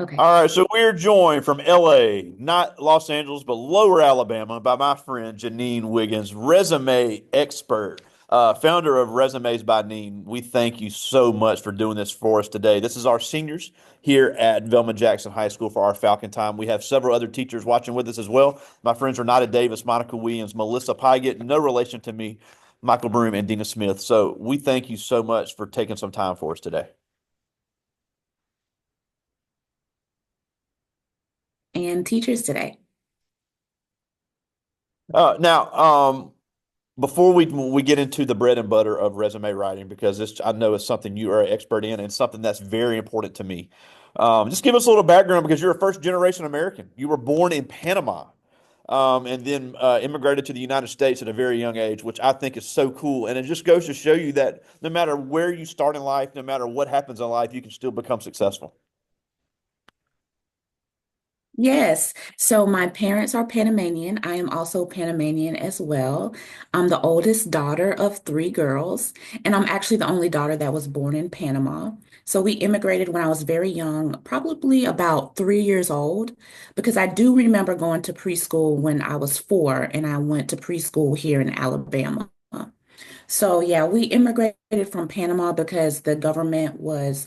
Okay. All right, so we're joined from LA, not Los Angeles, but Lower Alabama, by my friend Janine Wiggins, resume expert, founder of Resumes by Neen. We thank you so much for doing this for us today. This is our seniors here at Velma Jackson High School for our Falcon Time. We have several other teachers watching with us as well. My friends Renata Davis, Monica Williams, Melissa Pygott, no relation to me, Michael Broom, and Dina Smith. So we thank you so much for taking some time for us today. And teachers today. Now, before we get into the bread and butter of resume writing, because this I know is something you are an expert in and something that's very important to me. Just give us a little background because you're a first generation American. You were born in Panama, and then immigrated to the United States at a very young age, which I think is so cool. And it just goes to show you that no matter where you start in life, no matter what happens in life, you can still become successful. Yes. So my parents are Panamanian. I am also Panamanian as well. I'm the oldest daughter of three girls, and I'm actually the only daughter that was born in Panama. So we immigrated when I was very young, probably about 3 years old, because I do remember going to preschool when I was four, and I went to preschool here in Alabama. So yeah, we immigrated from Panama because the government was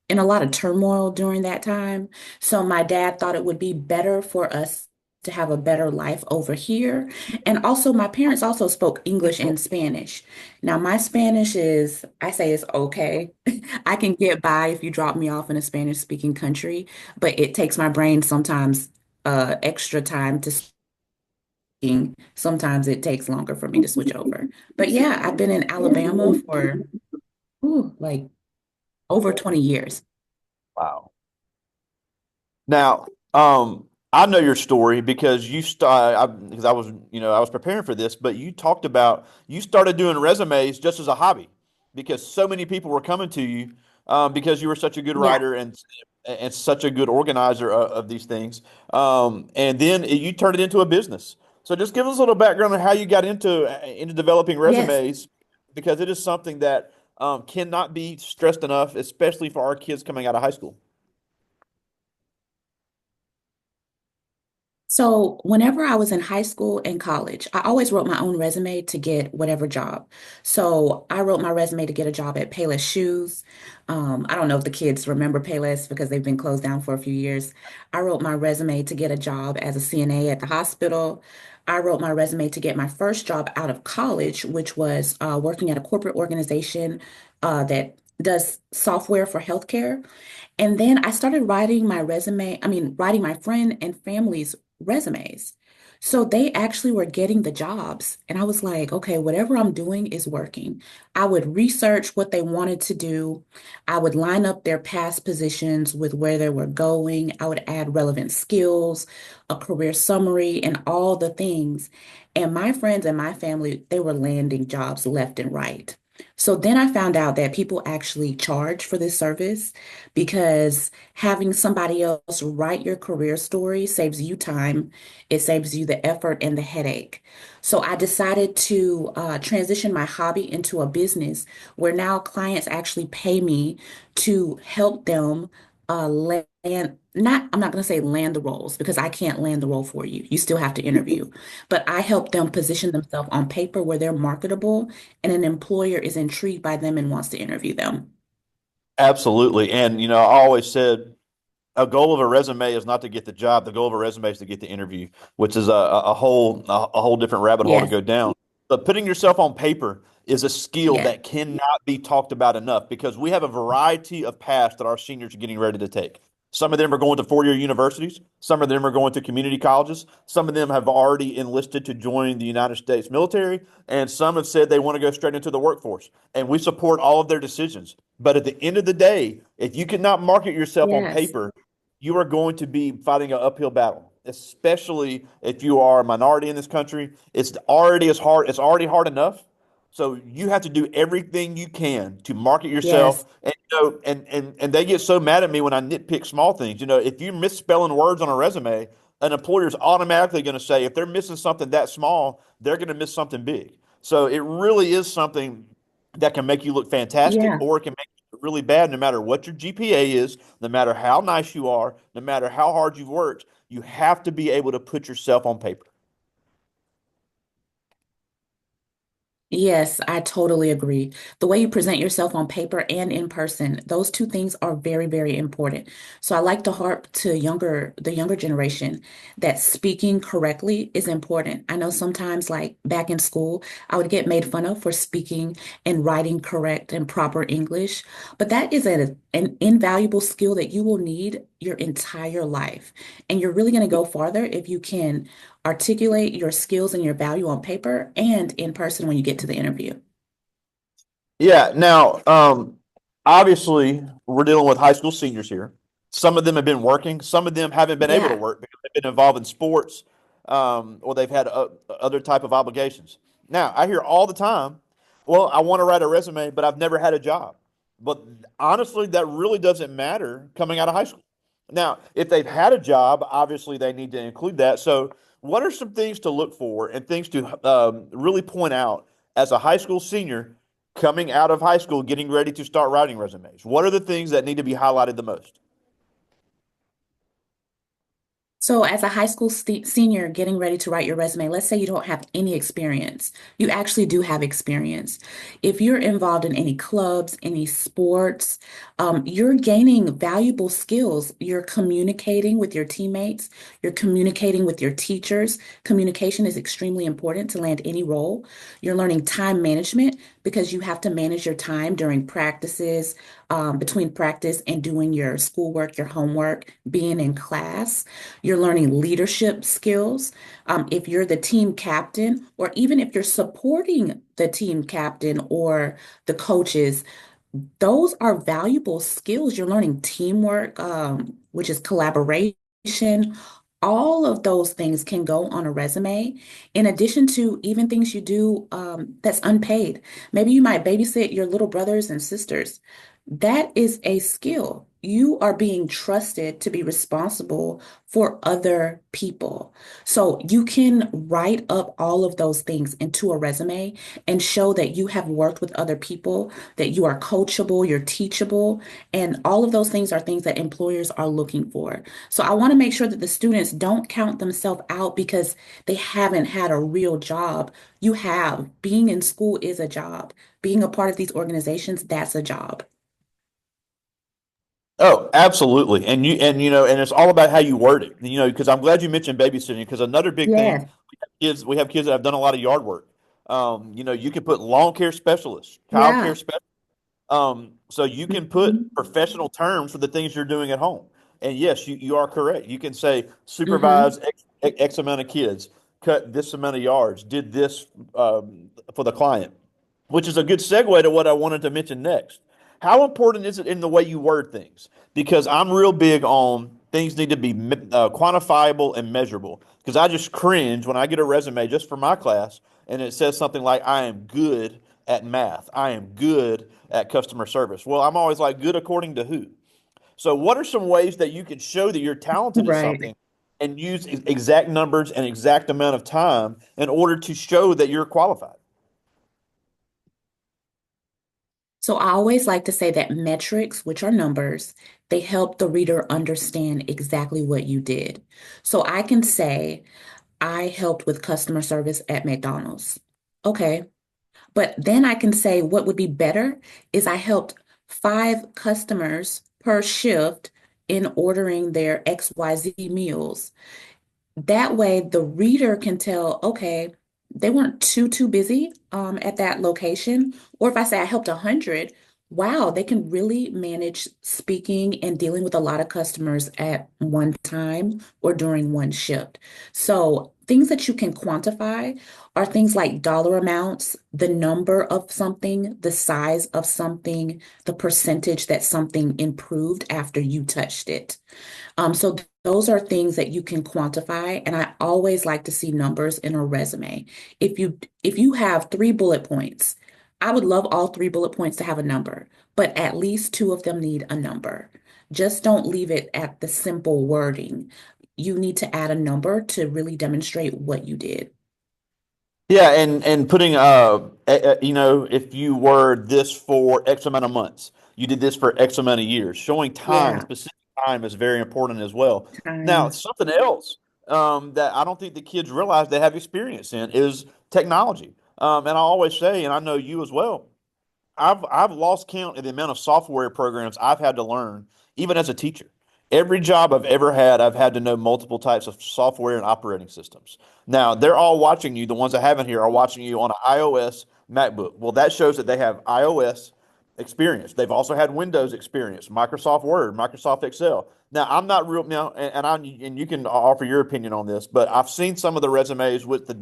in a lot of turmoil during that time. So my dad thought it would be better for us to have a better life over here. And also my parents also spoke English and Spanish. Now my Spanish is, I say it's okay. I can get by if you drop me off in a Spanish speaking country, but it takes my brain sometimes extra time to speaking. Sometimes it takes longer for me to switch over. But yeah, I've been in Alabama for like over 20 years. Wow. Now, I know your story because because I was, I was preparing for this, but you talked about you started doing resumes just as a hobby because so many people were coming to you because you were such a good Yeah. writer and such a good organizer of these things. And then you turned it into a business. So just give us a little background on how you got into developing Yes. resumes because it is something that cannot be stressed enough, especially for our kids coming out of high school. So, whenever I was in high school and college, I always wrote my own resume to get whatever job. So, I wrote my resume to get a job at Payless Shoes. I don't know if the kids remember Payless because they've been closed down for a few years. I wrote my resume to get a job as a CNA at the hospital. I wrote my resume to get my first job out of college, which was working at a corporate organization that does software for healthcare. And then I started writing my friend and family's resumes. So they actually were getting the jobs. And I was like, okay, whatever I'm doing is working. I would research what they wanted to do. I would line up their past positions with where they were going. I would add relevant skills, a career summary, and all the things. And my friends and my family, they were landing jobs left and right. So then I found out that people actually charge for this service because having somebody else write your career story saves you time, it saves you the effort and the headache. So I decided to transition my hobby into a business where now clients actually pay me to help them I'm not going to say land the roles because I can't land the role for you. You still have to interview. But I help them position themselves on paper where they're marketable and an employer is intrigued by them and wants to interview them. Absolutely. And, I always said a goal of a resume is not to get the job. The goal of a resume is to get the interview, which is a whole different rabbit hole to Yes. go down. But putting yourself on paper is a skill Yeah. that cannot be talked about enough because we have a variety of paths that our seniors are getting ready to take. Some of them are going to four-year universities. Some of them are going to community colleges. Some of them have already enlisted to join the United States military, and some have said they want to go straight into the workforce. And we support all of their decisions. But at the end of the day, if you cannot market yourself on Yes. paper, you are going to be fighting an uphill battle, especially if you are a minority in this country. It's already as hard. It's already hard enough. So you have to do everything you can to market yourself. Yes. And and they get so mad at me when I nitpick small things. If you're misspelling words on a resume, an employer is automatically going to say if they're missing something that small, they're going to miss something big. So it really is something that can make you look fantastic, Yeah. or it can make you really bad, no matter what your GPA is, no matter how nice you are, no matter how hard you've worked, you have to be able to put yourself on paper. Yes, I totally agree. The way you present yourself on paper and in person, those two things are very, very important. So I like to harp to the younger generation that speaking correctly is important. I know sometimes, like back in school, I would get made fun of for speaking and writing correct and proper English, but that is an invaluable skill that you will need your entire life. And you're really going to go farther if you can articulate your skills and your value on paper and in person when you get to the interview. Yeah. Now, obviously, we're dealing with high school seniors here. Some of them have been working. Some of them haven't been able to Yeah, work because they've been involved in sports, or they've had other type of obligations. Now, I hear all the time, "Well, I want to write a resume, but I've never had a job." But honestly, that really doesn't matter coming out of high school. Now, if they've had a job, obviously they need to include that. So, what are some things to look for and things to really point out as a high school senior coming out of high school, getting ready to start writing resumes? What are the things that need to be highlighted the most? so, as a high school senior getting ready to write your resume, let's say you don't have any experience. You actually do have experience. If you're involved in any clubs, any sports, you're gaining valuable skills. You're communicating with your teammates, you're communicating with your teachers. Communication is extremely important to land any role. You're learning time management because you have to manage your time during practices, between practice and doing your schoolwork, your homework, being in class. You're learning leadership skills. If you're the team captain, or even if you're supporting the team captain or the coaches, those are valuable skills. You're learning teamwork, which is collaboration. All of those things can go on a resume, in addition to even things you do that's unpaid. Maybe you might babysit your little brothers and sisters. That is a skill. You are being trusted to be responsible for other people. So you can write up all of those things into a resume and show that you have worked with other people, that you are coachable, you're teachable, and all of those things are things that employers are looking for. So I want to make sure that the students don't count themselves out because they haven't had a real job. You have. Being in school is a job. Being a part of these organizations, that's a job. Oh, absolutely. And it's all about how you word it. Because I'm glad you mentioned babysitting because another big thing, Yes. we have kids that have done a lot of yard work. You can put lawn care specialists, child Yeah. care specialists. So you can put Mhm. professional terms for the things you're doing at home. And yes, you are correct. You can say Mhm. supervise X amount of kids, cut this amount of yards, did this for the client, which is a good segue to what I wanted to mention next. How important is it in the way you word things? Because I'm real big on things need to be quantifiable and measurable. Because I just cringe when I get a resume just for my class and it says something like, I am good at math. I am good at customer service. Well, I'm always like, good according to who? So, what are some ways that you can show that you're talented at Right. something and use exact numbers and exact amount of time in order to show that you're qualified? So I always like to say that metrics, which are numbers, they help the reader understand exactly what you did. So I can say, I helped with customer service at McDonald's. Okay. But then I can say what would be better is I helped 5 customers per shift in ordering their XYZ meals. That way, the reader can tell, okay, they weren't too busy at that location. Or if I say I helped 100, wow, they can really manage speaking and dealing with a lot of customers at one time or during one shift. So things that you can quantify are things like dollar amounts, the number of something, the size of something, the percentage that something improved after you touched it. So those are things that you can quantify, and I always like to see numbers in a resume. If you have 3 bullet points, I would love all 3 bullet points to have a number, but at least two of them need a number. Just don't leave it at the simple wording. You need to add a number to really demonstrate what you did. Yeah, and putting if you were this for X amount of months, you did this for X amount of years. Showing time, Yeah, specific time is very important as well. Now, time. something else that I don't think the kids realize they have experience in is technology. And I always say, and I know you as well, I've lost count in the amount of software programs I've had to learn, even as a teacher. Every job I've ever had, I've had to know multiple types of software and operating systems. Now, they're all watching you. The ones I haven't here are watching you on an iOS MacBook. Well, that shows that they have iOS experience. They've also had Windows experience, Microsoft Word, Microsoft Excel. Now, I'm not real now, and you can offer your opinion on this, but I've seen some of the resumes with the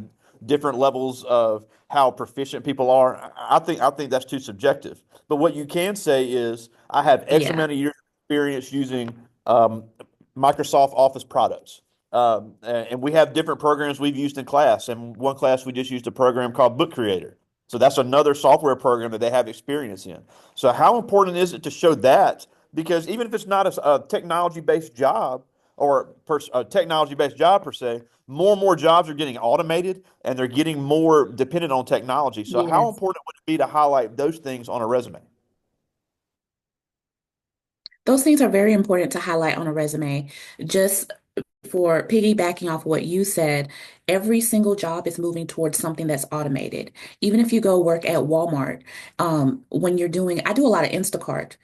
different levels of how proficient people are. I think that's too subjective. But what you can say is I have X Yeah. amount of years of experience using Microsoft Office products. And we have different programs we've used in class. And one class we just used a program called Book Creator. So that's another software program that they have experience in. So how important is it to show that? Because even if it's not a technology-based job or a technology-based job per se, more and more jobs are getting automated and they're getting more dependent on technology. So how Yes. important would it be to highlight those things on a resume? Those things are very important to highlight on a resume. Just for piggybacking off what you said, every single job is moving towards something that's automated. Even if you go work at Walmart, when you're doing, I do a lot of Instacart.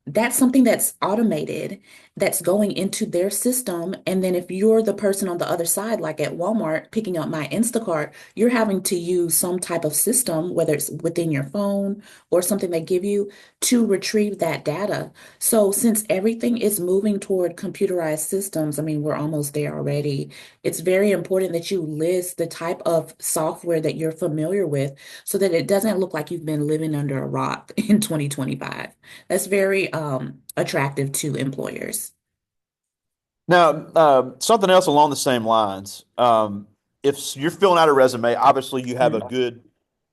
That's something that's automated, that's going into their system. And then if you're the person on the other side, like at Walmart, picking up my Instacart, you're having to use some type of system, whether it's within your phone or something they give you to retrieve that data. So since everything is moving toward computerized systems, I mean, we're almost there already. It's very important that you list the type of software that you're familiar with so that it doesn't look like you've been living under a rock in 2025. That's very attractive to employers. Now, something else along the same lines. If you're filling out a resume, obviously you have Mhm.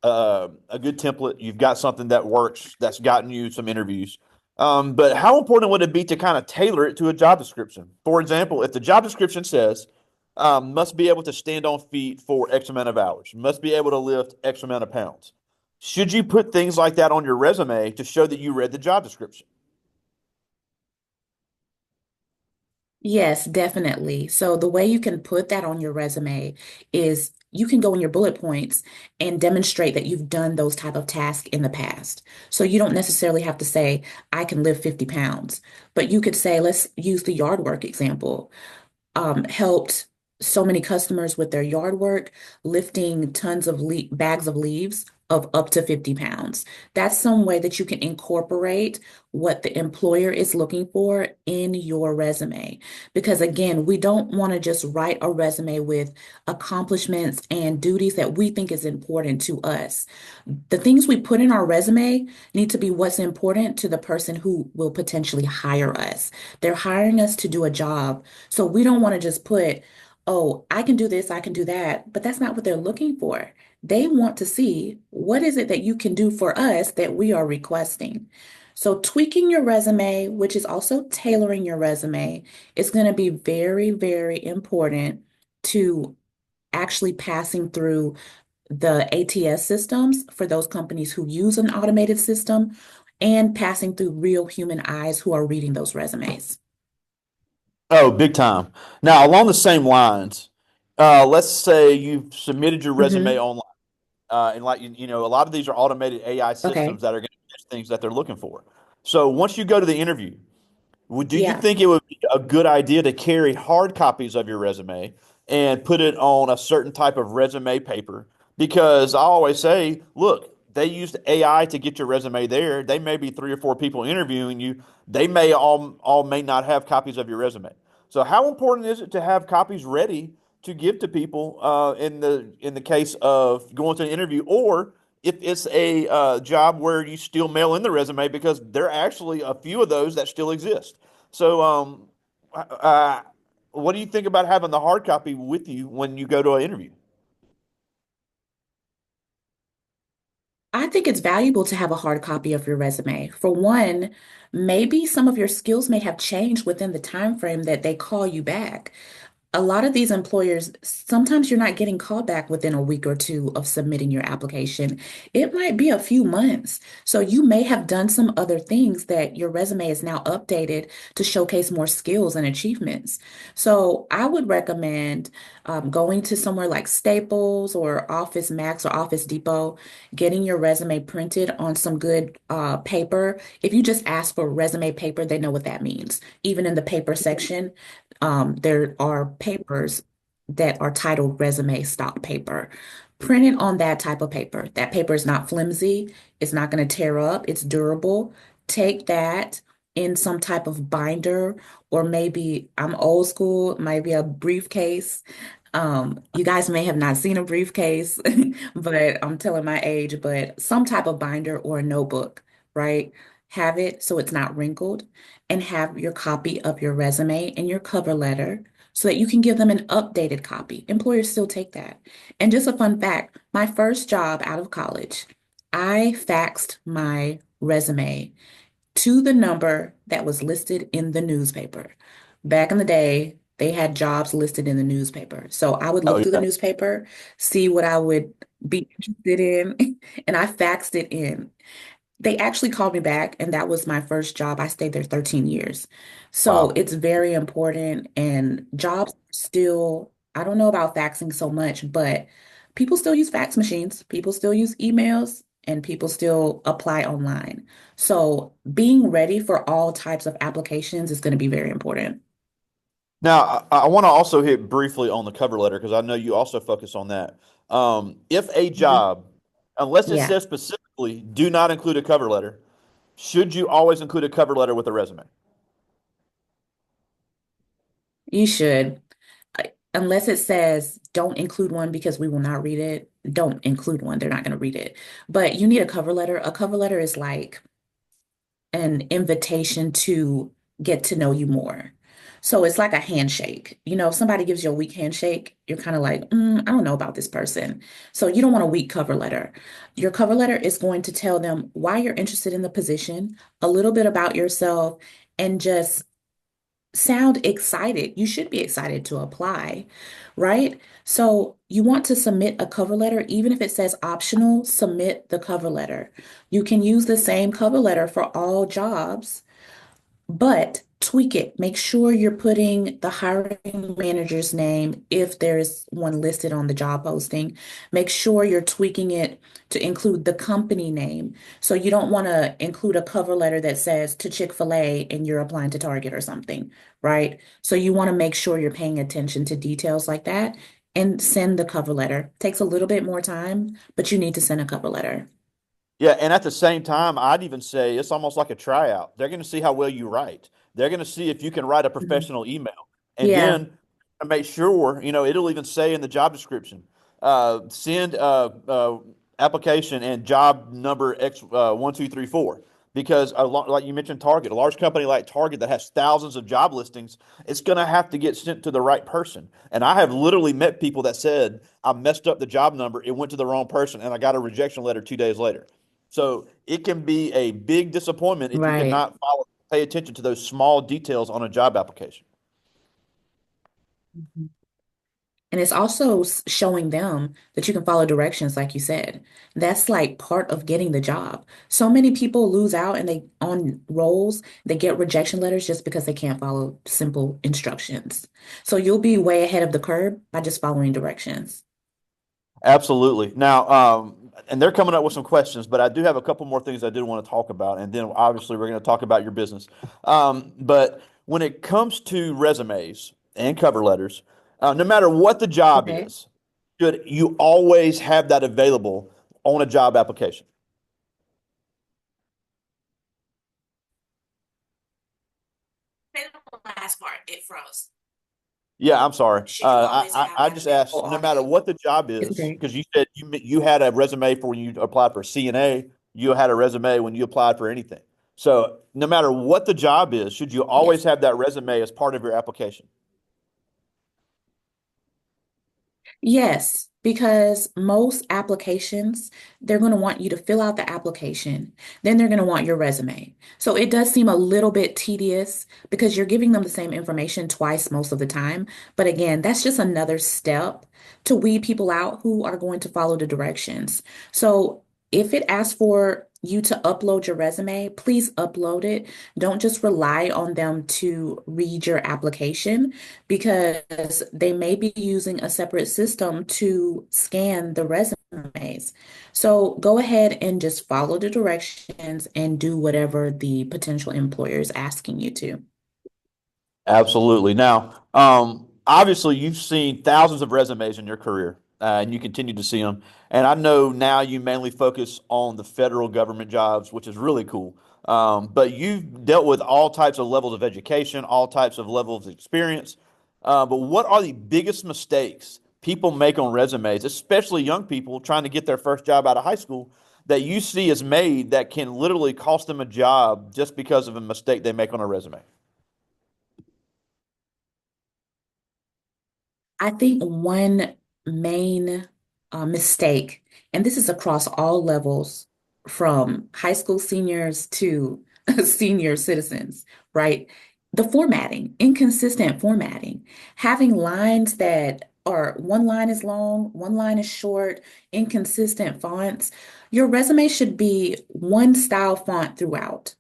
a good template. You've got something that works that's gotten you some interviews. But how important would it be to kind of tailor it to a job description? For example, if the job description says must be able to stand on feet for X amount of hours, must be able to lift X amount of pounds, should you put things like that on your resume to show that you read the job description? Yes, definitely. So the way you can put that on your resume is you can go in your bullet points and demonstrate that you've done those type of tasks in the past. So you don't necessarily have to say, I can lift 50 pounds, but you could say, let's use the yard work example. Helped so many customers with their yard work, lifting tons of bags of leaves of up to 50 pounds. That's some way that you can incorporate what the employer is looking for in your resume. Because again, we don't want to just write a resume with accomplishments and duties that we think is important to us. The things we put in our resume need to be what's important to the person who will potentially hire us. They're hiring us to do a job. So we don't want to just put, oh, I can do this, I can do that, but that's not what they're looking for. They want to see what is it that you can do for us that we are requesting. So tweaking your resume, which is also tailoring your resume, is going to be very, very important to actually passing through the ATS systems for those companies who use an automated system and passing through real human eyes who are reading those resumes. Oh, big time. Now, along the same lines, let's say you've submitted your resume Hmm. online, and like a lot of these are automated AI Okay. systems that are going to catch things that they're looking for. So once you go to the interview, do you Yeah. think it would be a good idea to carry hard copies of your resume and put it on a certain type of resume paper? Because I always say, look, they used AI to get your resume there. They may be three or four people interviewing you. They may all may not have copies of your resume. So how important is it to have copies ready to give to people in the case of going to an interview, or if it's a job where you still mail in the resume because there are actually a few of those that still exist. So, uh, what do you think about having the hard copy with you when you go to an interview? I think it's valuable to have a hard copy of your resume. For one, maybe some of your skills may have changed within the time frame that they call you back. a lot of these employers, sometimes you're not getting called back within a week or two of submitting your application. It might be a few months. So you may have done some other things that your resume is now updated to showcase more skills and achievements. So I would recommend going to somewhere like Staples or Office Max or Office Depot, getting your resume printed on some good paper. If you just ask for resume paper, they know what that means. Even in the paper section, there are papers that are titled resume stock paper. Print it on that type of paper. That paper is not flimsy. It's not going to tear up. It's durable. Take that in some type of binder, or maybe I'm old school, maybe a briefcase. You guys may have not seen a briefcase, but I'm telling my age, but some type of binder or a notebook, right? Have it so it's not wrinkled, and have your copy of your resume and your cover letter so that you can give them an updated copy. Employers still take that. And just a fun fact, my first job out of college, I faxed my resume to the number that was listed in the newspaper. Back in the day, they had jobs listed in the newspaper. So I would Oh look through the yeah. newspaper, see what I would be interested in, and I faxed it in. They actually called me back, and that was my first job. I stayed there 13 years. So Wow. it's very important, and jobs still, I don't know about faxing so much, but people still use fax machines, people still use emails, and people still apply online. So being ready for all types of applications is going to be very important. Now, I want to also hit briefly on the cover letter because I know you also focus on that. If a Mhm. job, unless it Yeah, says specifically, do not include a cover letter, should you always include a cover letter with a resume? you should. Unless it says don't include one because we will not read it, don't include one. They're not going to read it. But you need a cover letter. A cover letter is like an invitation to get to know you more. So it's like a handshake. You know, if somebody gives you a weak handshake, you're kind of like, I don't know about this person. So you don't want a weak cover letter. Your cover letter is going to tell them why you're interested in the position, a little bit about yourself, and just sound excited. You should be excited to apply, right? So you want to submit a cover letter, even if it says optional, submit the cover letter. You can use the same cover letter for all jobs, but tweak it. Make sure you're putting the hiring manager's name if there's one listed on the job posting. Make sure you're tweaking it to include the company name. So you don't want to include a cover letter that says to Chick-fil-A and you're applying to Target or something, right? So you want to make sure you're paying attention to details like that and send the cover letter. Takes a little bit more time, but you need to send a cover letter. Yeah, and at the same time, I'd even say it's almost like a tryout. They're going to see how well you write. They're going to see if you can write a Mhm. professional email, and Yeah, then make sure, it'll even say in the job description, send application and job number X 1234. Because like you mentioned, Target, a large company like Target that has thousands of job listings, it's going to have to get sent to the right person. And I have literally met people that said I messed up the job number, it went to the wrong person, and I got a rejection letter 2 days later. So it can be a big disappointment if you right. cannot pay attention to those small details on a job application. Mhm. And it's also showing them that you can follow directions, like you said. That's like part of getting the job. So many people lose out and they on roles, they get rejection letters just because they can't follow simple instructions. So you'll be way ahead of the curve by just following directions. Absolutely. Now, and they're coming up with some questions, but I do have a couple more things I did want to talk about, and then obviously we're going to talk about your business. But when it comes to resumes and cover letters, no matter what the job Okay. is, should you always have that available on a job application? Say the last part, it froze. Yeah, I'm sorry. Should you always have I that just available asked, no on matter a, what the job it's is, okay. because you said you had a resume for when you applied for CNA, you had a resume when you applied for anything. So no matter what the job is, should you always Yes. have that resume as part of your application? Yes, because most applications, they're going to want you to fill out the application. Then they're going to want your resume. So it does seem a little bit tedious because you're giving them the same information twice most of the time. But again, that's just another step to weed people out who are going to follow the directions. So if it asks for you to upload your resume, please upload it. Don't just rely on them to read your application because they may be using a separate system to scan the resumes. So go ahead and just follow the directions and do whatever the potential employer is asking you to. Absolutely. Now, obviously, you've seen thousands of resumes in your career, and you continue to see them. And I know now you mainly focus on the federal government jobs, which is really cool. But you've dealt with all types of levels of education, all types of levels of experience. But what are the biggest mistakes people make on resumes, especially young people trying to get their first job out of high school, that you see is made that can literally cost them a job just because of a mistake they make on a resume? I think one main mistake, and this is across all levels, from high school seniors to senior citizens, right? The formatting, inconsistent formatting, having lines that are one line is long, one line is short, inconsistent fonts. Your resume should be one style font throughout.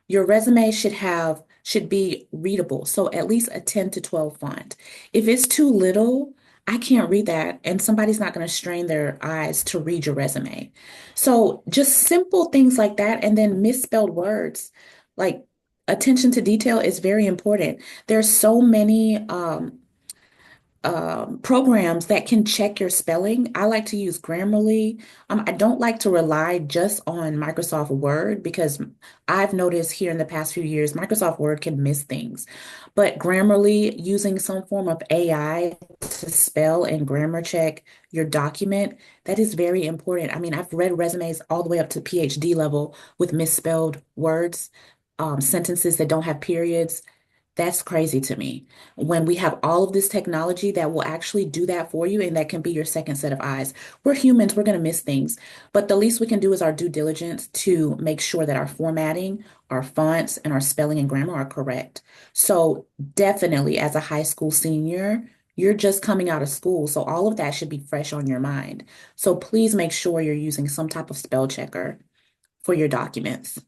Your resume should be readable, so at least a 10 to 12 font. If it's too little, I can't read that, and somebody's not going to strain their eyes to read your resume. So just simple things like that, and then misspelled words, like attention to detail is very important. There's so many programs that can check your spelling. I like to use Grammarly. I don't like to rely just on Microsoft Word because I've noticed here in the past few years, Microsoft Word can miss things. But Grammarly, using some form of AI to spell and grammar check your document, that is very important. I mean, I've read resumes all the way up to PhD level with misspelled words, sentences that don't have periods. That's crazy to me. When we have all of this technology that will actually do that for you and that can be your second set of eyes. We're humans, we're going to miss things. But the least we can do is our due diligence to make sure that our formatting, our fonts, and our spelling and grammar are correct. So, definitely, as a high school senior, you're just coming out of school. So, all of that should be fresh on your mind. So, please make sure you're using some type of spell checker for your documents.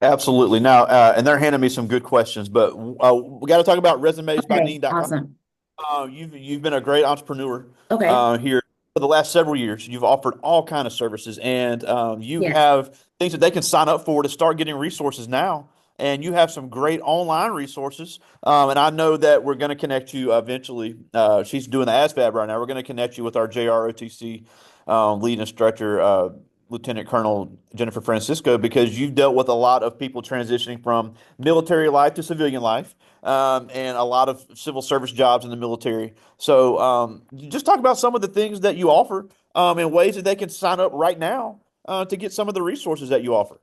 Absolutely. Now, and they're handing me some good questions, but we got to talk about resumes by Okay, Neen.com. awesome. You've been a great entrepreneur Okay, here for the last several years. You've offered all kind of services, and you yes. have things that they can sign up for to start getting resources now. And you have some great online resources. And I know that we're going to connect you eventually. She's doing the ASVAB right now. We're going to connect you with our JROTC lead instructor, Lieutenant Colonel Jennifer Francisco, because you've dealt with a lot of people transitioning from military life to civilian life, and a lot of civil service jobs in the military. So, just talk about some of the things that you offer, and ways that they can sign up right now, to get some of the resources that you offer.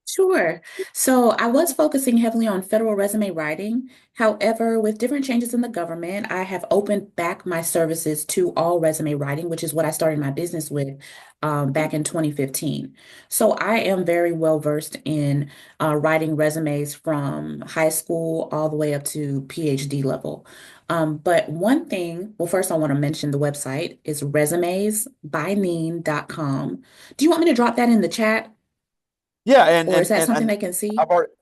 Sure. So I was focusing heavily on federal resume writing. However, with different changes in the government, I have opened back my services to all resume writing, which is what I started my business with back in 2015. So I am very well versed in writing resumes from high school all the way up to PhD level. But one thing, well, first I want to mention the website is resumesbyneen.com. Do you want me to drop that in the chat? Yeah, and Or is and that and, something and they can see? I've already,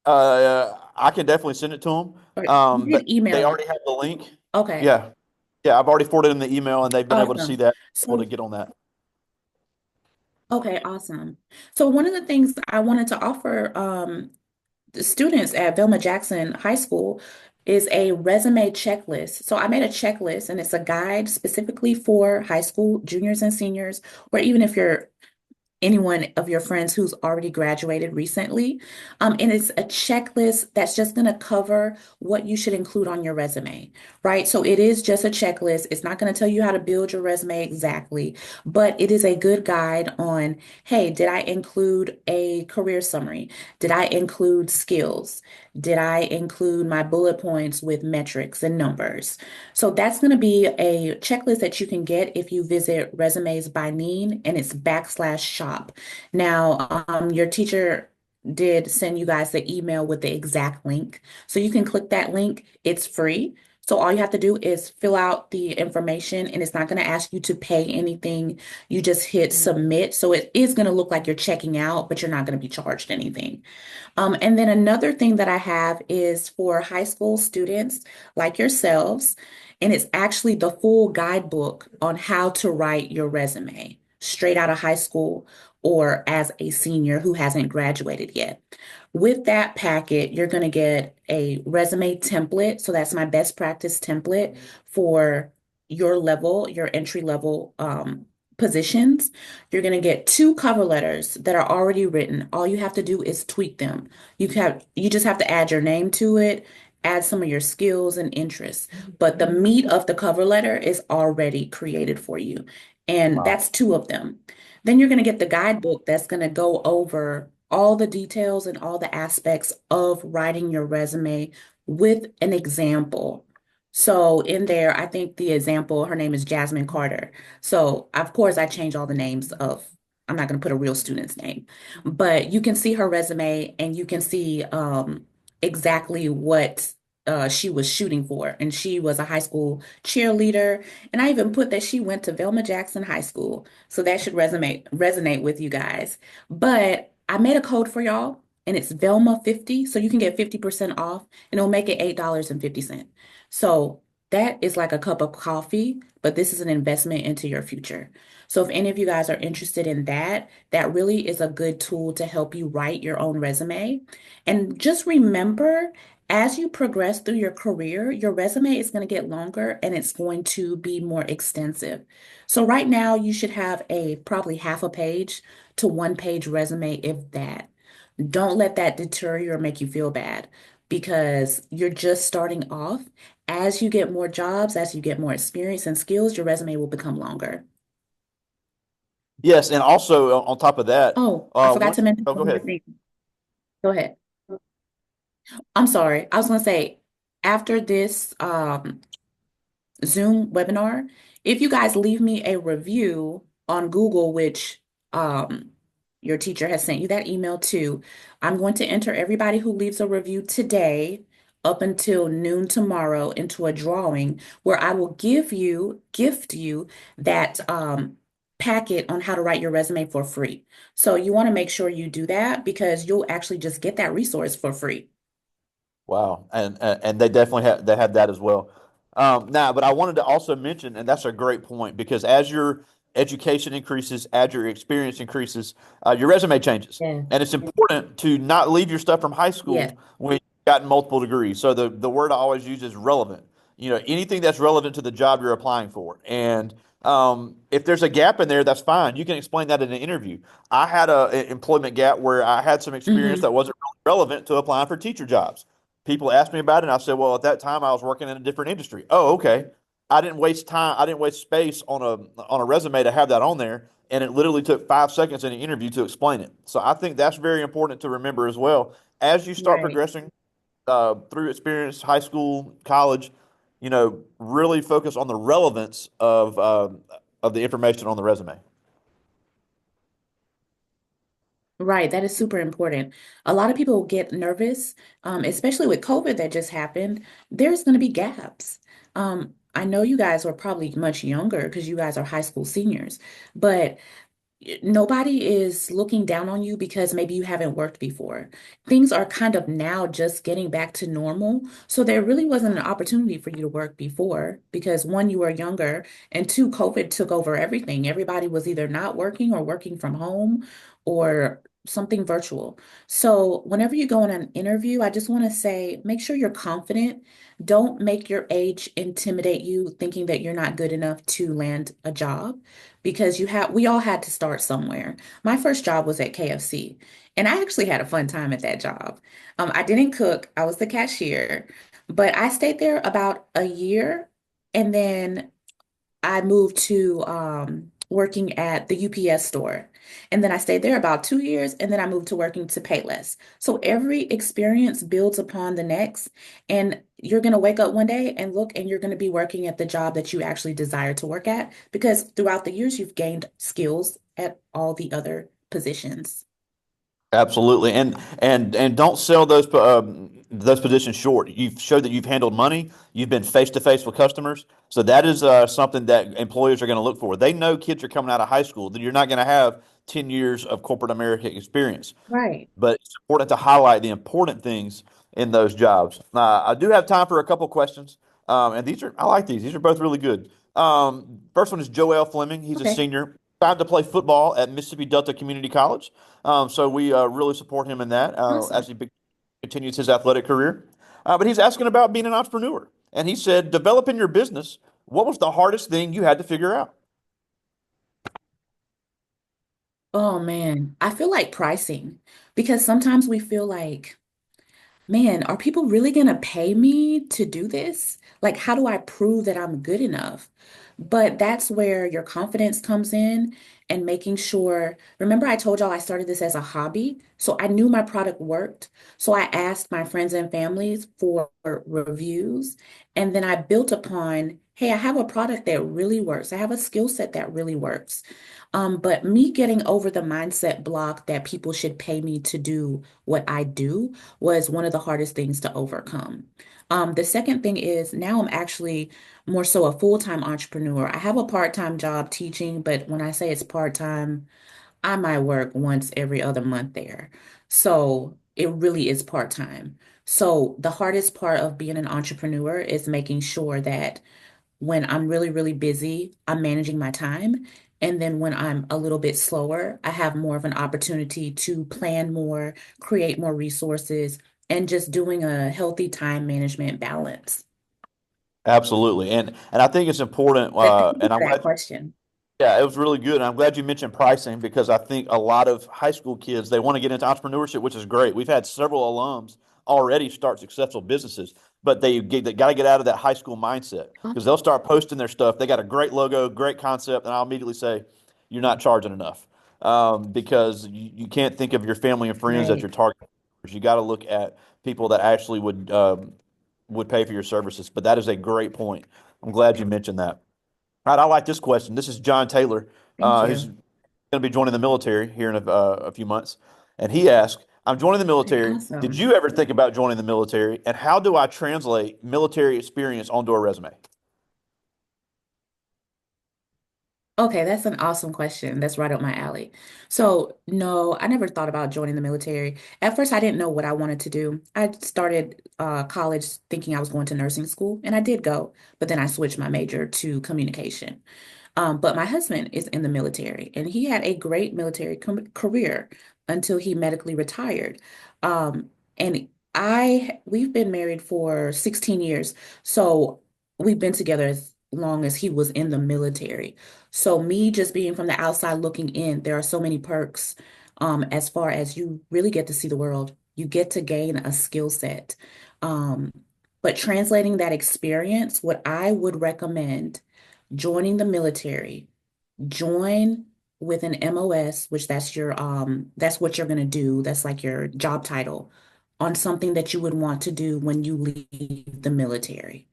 I can definitely send it to them, Or you but can they email it. already have the link. Okay, Yeah, yeah, I've already forwarded them the email, and they've been able to see awesome. that, able to So, get on that. okay, awesome. So one of the things I wanted to offer the students at Velma Jackson High School is a resume checklist. So I made a checklist and it's a guide specifically for high school juniors and seniors, or even if you're anyone of your friends who's already graduated recently. And it's a checklist that's just going to cover what you should include on your resume, right? So it is just a checklist. It's not going to tell you how to build your resume exactly, but it is a good guide on, hey, did I include a career summary? Did I include skills? Did I include my bullet points with metrics and numbers? So that's going to be a checklist that you can get if you visit Resumes by Neen, and it's /shop. Now, your teacher did send you guys the email with the exact link. So you can click that link. It's free. So all you have to do is fill out the information, and it's not going to ask you to pay anything. You just hit submit. So it is going to look like you're checking out, but you're not going to be charged anything. And then another thing that I have is for high school students like yourselves, and it's actually the full guidebook on how to write your resume straight out of high school or as a senior who hasn't graduated yet. With that packet, you're going to get a resume template. So that's my best practice template for your level, your entry level positions. You're going to get two cover letters that are already written. All you have to do is tweak them. You just have to add your name to it, add some of your skills and interests. But the meat of the cover letter is already created for you. And Wow. that's two of them. Then you're going to get the guidebook that's going to go over all the details and all the aspects of writing your resume with an example. So in there, I think the example, her name is Jasmine Carter. So of course I change all the names of, I'm not going to put a real student's name, but you can see her resume and you can see exactly what she was shooting for. And she was a high school cheerleader. And I even put that she went to Velma Jackson High School. So that should resonate with you guys. But I made a code for y'all and it's Velma 50. So you can get 50% off and it'll make it $8.50. So that is like a cup of coffee, but this is an investment into your future. So if any of you guys are interested in that, that really is a good tool to help you write your own resume. And just remember, as you progress through your career, your resume is going to get longer and it's going to be more extensive. So right now, you should have a probably half a page to 1 page resume, if that. Don't let that deter you or make you feel bad because you're just starting off. As you get more jobs, as you get more experience and skills, your resume will become longer. Yes, and also on top of that, Oh, I forgot one. to mention Oh, go one more ahead. thing. Go ahead. I'm sorry. I was going to say, after this Zoom webinar, if you guys leave me a review on Google, which um, your teacher has sent you that email to, I'm going to enter everybody who leaves a review today up until noon tomorrow into a drawing where I will gift you that packet on how to write your resume for free. So you want to make sure you do that because you'll actually just get that resource for free. Wow, and they definitely have that as well. Now, but I wanted to also mention, and that's a great point because as your education increases, as your experience increases, your resume changes, Yeah. and it's important to not leave your stuff from high Yes. school when you've gotten multiple degrees. So the word I always use is relevant. You know, anything that's relevant to the job you're applying for, and if there's a gap in there, that's fine. You can explain that in an interview. I had an employment gap where I had some experience Hmm. that wasn't really relevant to applying for teacher jobs. People asked me about it, and I said, "Well, at that time, I was working in a different industry." Oh, okay. I didn't waste time. I didn't waste space on a resume to have that on there, and it literally took 5 seconds in an interview to explain it. So I think that's very important to remember as well as you start Right. progressing through experience, high school, college. You know, really focus on the relevance of the information on the resume. Right, that is super important. A lot of people get nervous, especially with COVID that just happened. There's going to be gaps. I know you guys are probably much younger because you guys are high school seniors, but nobody is looking down on you because maybe you haven't worked before. Things are kind of now just getting back to normal. So there really wasn't an opportunity for you to work before because one, you were younger, and two, COVID took over everything. Everybody was either not working or working from home or something virtual. So whenever you go on an interview, I just want to say, make sure you're confident. Don't make your age intimidate you, thinking that you're not good enough to land a job, because we all had to start somewhere. My first job was at KFC, and I actually had a fun time at that job. I didn't cook, I was the cashier, but I stayed there about a year, and then I moved to working at the UPS store. And then I stayed there about 2 years, and then I moved to working to Payless. So every experience builds upon the next. And you're going to wake up one day and look, and you're going to be working at the job that you actually desire to work at, because throughout the years, you've gained skills at all the other positions. Absolutely, and don't sell those positions short. You've showed that you've handled money. You've been face to face with customers, so that is something that employers are going to look for. They know kids are coming out of high school that you're not going to have 10 years of corporate America experience, Right. but it's important to highlight the important things in those jobs. I do have time for a couple questions, and these are I like these. These are both really good. First one is Joel Fleming. He's a Okay. senior, signed to play football at Mississippi Delta Community College. So we really support him in that Awesome. as he continues his athletic career. But he's asking about being an entrepreneur, and he said, developing your business. What was the hardest thing you had to figure out? Oh man, I feel like pricing, because sometimes we feel like, man, are people really going to pay me to do this? Like, how do I prove that I'm good enough? But that's where your confidence comes in, and making sure. Remember, I told y'all I started this as a hobby. So I knew my product worked. So I asked my friends and families for reviews. And then I built upon, hey, I have a product that really works. I have a skill set that really works. But me getting over the mindset block that people should pay me to do what I do was one of the hardest things to overcome. The second thing is, now I'm actually more so a full-time entrepreneur. I have a part-time job teaching, but when I say it's part-time, I might work once every other month there. So it really is part-time. So the hardest part of being an entrepreneur is making sure that when I'm really, really busy, I'm managing my time. And then when I'm a little bit slower, I have more of an opportunity to plan more, create more resources, and just doing a healthy time management balance. Absolutely, and I think it's important, But thank you and I'm for that glad. question. Yeah, it was really good. And I'm glad you mentioned pricing because I think a lot of high school kids, they want to get into entrepreneurship, which is great. We've had several alums already start successful businesses, but they got to get out of that high school mindset because they'll start posting their stuff. They got a great logo, great concept, and I'll immediately say, you're not charging enough because you can't think of your family and friends as your Right. target. You got to look at people that actually would pay for your services. But that is a great point. I'm glad you mentioned that. All right, I like this question. This is John Taylor, Thank who's you. going to be joining the military here in a few months. And he asked, I'm joining the Okay, military. Did awesome. you ever think about joining the military? And how do I translate military experience onto a resume? Okay, that's an awesome question. That's right up my alley. So, no, I never thought about joining the military. At first, I didn't know what I wanted to do. I started college thinking I was going to nursing school, and I did go, but then I switched my major to communication. But my husband is in the military, and he had a great military career until he medically retired. And we've been married for 16 years, so we've been together as long as he was in the military. So me just being from the outside looking in, there are so many perks, as far as you really get to see the world. You get to gain a skill set. Um, but translating that experience, what I would recommend joining the military, join with an MOS, which that's what you're gonna do. That's like your job title on something that you would want to do when you leave the military.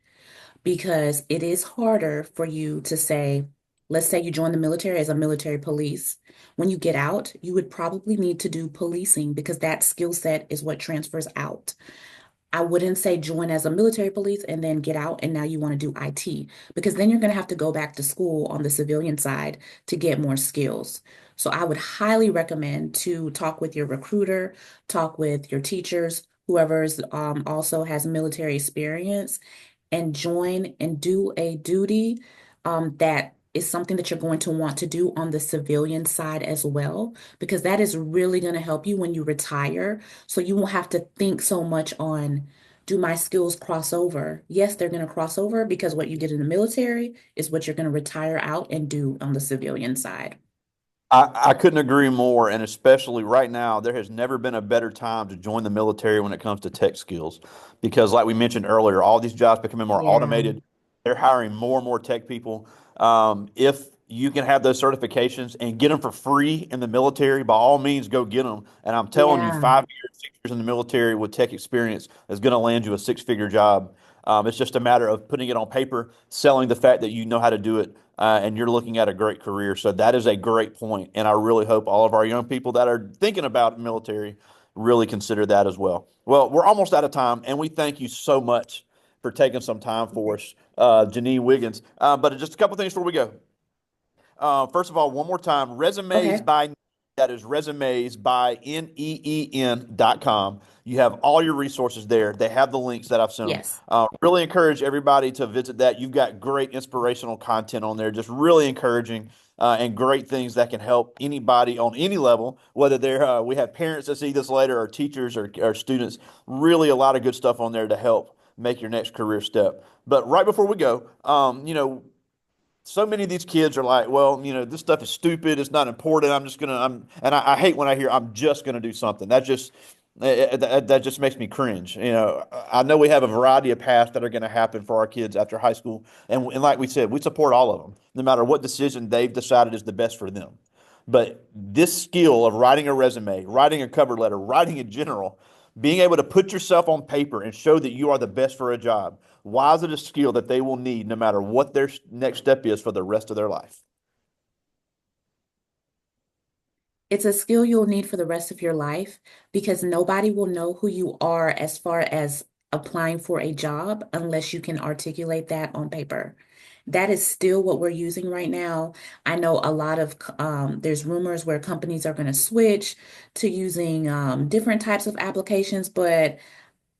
Because it is harder for you to say, let's say you join the military as a military police. When you get out, you would probably need to do policing, because that skill set is what transfers out. I wouldn't say join as a military police and then get out and now you want to do IT, because then you're going to have to go back to school on the civilian side to get more skills. So I would highly recommend to talk with your recruiter, talk with your teachers, whoever's also has military experience, and join and do a duty that is something that you're going to want to do on the civilian side as well, because that is really going to help you when you retire. So you won't have to think so much on, do my skills cross over? Yes, they're going to cross over because what you did in the military is what you're going to retire out and do on the civilian side. I couldn't agree more, and especially right now, there has never been a better time to join the military when it comes to tech skills, because, like we mentioned earlier, all these jobs becoming more Yeah. automated. They're hiring more and more tech people. If you can have those certifications and get them for free in the military, by all means, go get them. And I'm telling you, Yeah. 5 years, 6 years in the military with tech experience is going to land you a six-figure job. It's just a matter of putting it on paper, selling the fact that you know how to do it, and you're looking at a great career. So that is a great point, and I really hope all of our young people that are thinking about military really consider that as well. Well, we're almost out of time, and we thank you so much for taking some time for us, Janine Wiggins. But just a couple things before we go. First of all, one more time, resumes Okay. by that is resumes by NEEN.com. You have all your resources there. They have the links that I've sent them. Yes. Really encourage everybody to visit that. You've got great inspirational content on there, just really encouraging and great things that can help anybody on any level, whether they're, we have parents that see this later, or teachers or students. Really, a lot of good stuff on there to help make your next career step. But right before we go, so many of these kids are like, well, this stuff is stupid. It's not important. And I hate when I hear I'm just gonna do something. That just makes me cringe. I know we have a variety of paths that are going to happen for our kids after high school, and like we said, we support all of them, no matter what decision they've decided is the best for them. But this skill of writing a resume, writing a cover letter, writing in general, being able to put yourself on paper and show that you are the best for a job, why is it a skill that they will need no matter what their next step is for the rest of their life? It's a skill you'll need for the rest of your life because nobody will know who you are as far as applying for a job unless you can articulate that on paper. That is still what we're using right now. I know a lot of, there's rumors where companies are going to switch to using different types of applications, but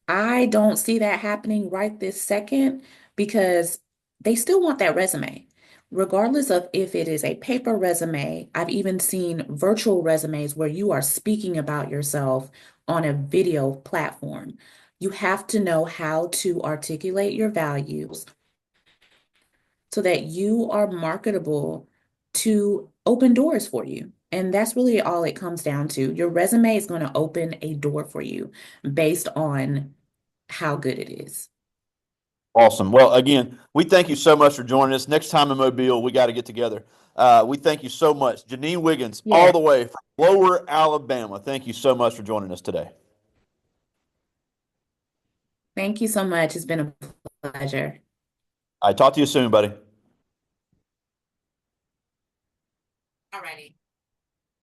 I don't see that happening right this second because they still want that resume. Regardless of if it is a paper resume, I've even seen virtual resumes where you are speaking about yourself on a video platform. You have to know how to articulate your values so that you are marketable to open doors for you. And that's really all it comes down to. Your resume is going to open a door for you based on how good it is. Awesome. Well, again, we thank you so much for joining us. Next time in Mobile, we got to get together. We thank you so much. Janine Wiggins, all Yeah. the way from Lower Alabama. Thank you so much for joining us today. Thank you so much. It's been a pleasure. I talk to you soon, buddy. Alrighty.